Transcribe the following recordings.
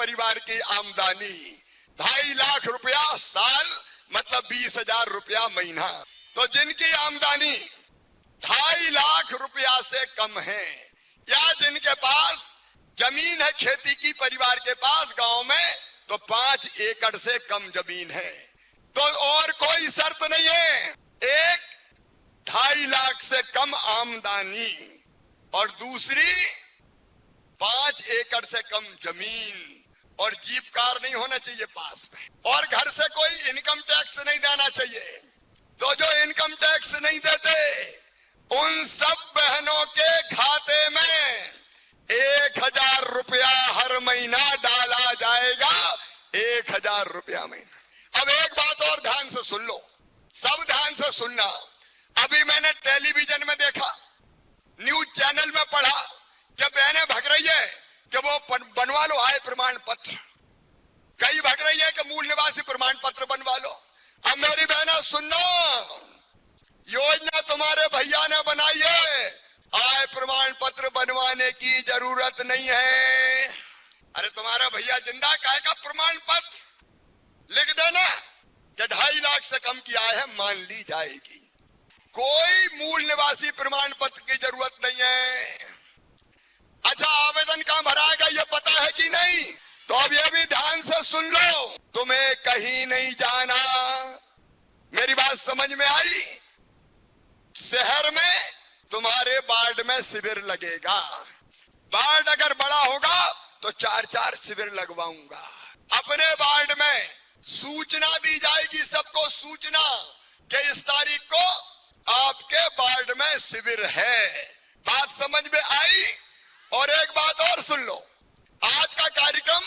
परिवार की आमदनी 2.5 लाख रुपया साल, मतलब 20,000 रुपया महीना। तो जिनकी आमदनी 2.5 लाख रुपया से कम है, या जिनके पास जमीन है खेती की, परिवार के पास गांव में, तो 5 एकड़ से कम जमीन है, तो और कोई शर्त नहीं है। एक 2.5 लाख से कम आमदनी, और दूसरी 5 एकड़ से कम जमीन, और जीप कार नहीं होना चाहिए पास में, और घर से कोई इनकम टैक्स नहीं देना चाहिए। तो जो इनकम टैक्स नहीं देते उन सब बहनों के खाते में 1,000 रुपया हर महीना डाला जाएगा। 1,000 रुपया महीना। अब एक बात और ध्यान से सुन लो, सब ध्यान से सुनना। अभी मैंने टेलीविजन में देखा, न्यूज चैनल में पढ़ा कि बहनें भग रही है कि वो बनवा लो आय प्रमाण पत्र, कई भग रही है कि मूल निवासी प्रमाण पत्र बनवा लो। अब मेरी बहनें सुनो, योजना तुम्हारे भैया ने बनाई है, आय प्रमाण पत्र बनवाने की जरूरत नहीं है। अरे तुम्हारा भैया जिंदा, काहे का प्रमाण पत्र लिख देना कि 2.5 लाख से कम की आय है, मान ली जाएगी। कोई मूल निवासी प्रमाण पत्र की जरूरत नहीं है। अच्छा, आवेदन कहां भराएगा ये पता है कि नहीं? तो अब ये भी ध्यान से सुन लो, तुम्हें कहीं नहीं जाना। मेरी बात समझ में आई? शहर में तुम्हारे वार्ड में शिविर लगेगा, वार्ड अगर बड़ा होगा तो 4-4 शिविर लगवाऊंगा। अपने वार्ड में सूचना दी जाएगी, सबको सूचना कि इस तारीख को आपके वार्ड में शिविर है। बात समझ में आई? और एक बात और सुन लो, आज का कार्यक्रम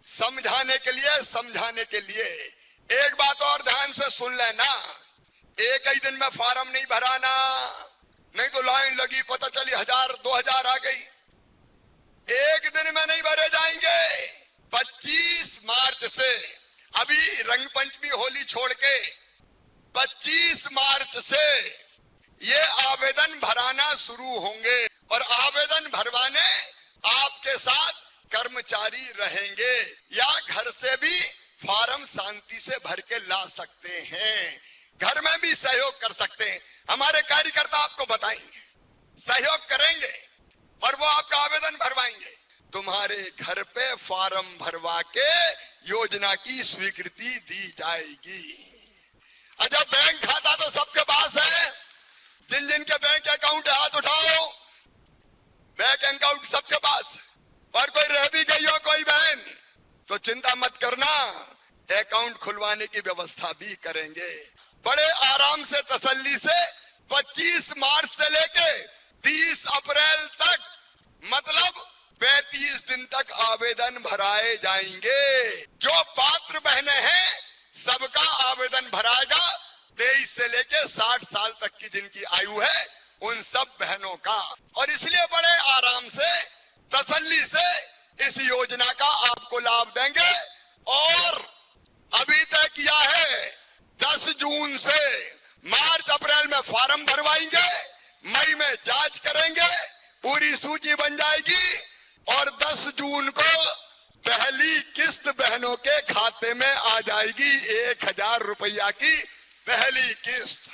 समझाने के लिए एक बात और ध्यान से सुन लेना। एक ही दिन में फॉर्म नहीं भराना, नहीं तो लाइन लगी, पता चली 1,000-2,000 आ गई। एक दिन में नहीं भरे जाएंगे। 25 मार्च से, अभी रंग पंचमी होली छोड़ के 25 मार्च से ये आवेदन भराना शुरू होंगे, और आवेदन भरवाने आपके साथ कर्मचारी रहेंगे, या घर से भी फॉर्म शांति से भर के ला सकते हैं, घर में भी सहयोग कर सकते हैं। हमारे कार्यकर्ता आपको बताएंगे, सहयोग करेंगे, और वो आपका आवेदन भरवाएंगे। तुम्हारे घर पे फॉर्म भरवा के योजना की स्वीकृति दी जाएगी। अच्छा, बैंक खाता तो सबके पास है, जिन जिन के बैंक अकाउंट है हाथ उठाओ। बैंक अकाउंट सबके पास, और कोई रह भी गई हो कोई बहन तो चिंता मत करना, अकाउंट खुलवाने की व्यवस्था भी करेंगे। बड़े आराम से, तसल्ली से 25 मार्च से लेके 30 अप्रैल तक, मतलब 35 दिन तक आवेदन भराए जाएंगे। जो पात्र बहनें हैं सबका आवेदन भराएगा। 23 से लेके 60 साल तक की जिनकी आयु है उन सब बहनों का। और इसलिए बड़े आराम से, तसल्ली से इस योजना का आपको लाभ देंगे। और अभी तय किया है 10 जून से मार्च अप्रैल में फॉर्म भरवाएंगे, मई में जांच करेंगे, पूरी सूची बन जाएगी, और 10 जून को पहली किस्त बहनों के खाते में आ जाएगी। 1,000 रुपया की पहली किस्त।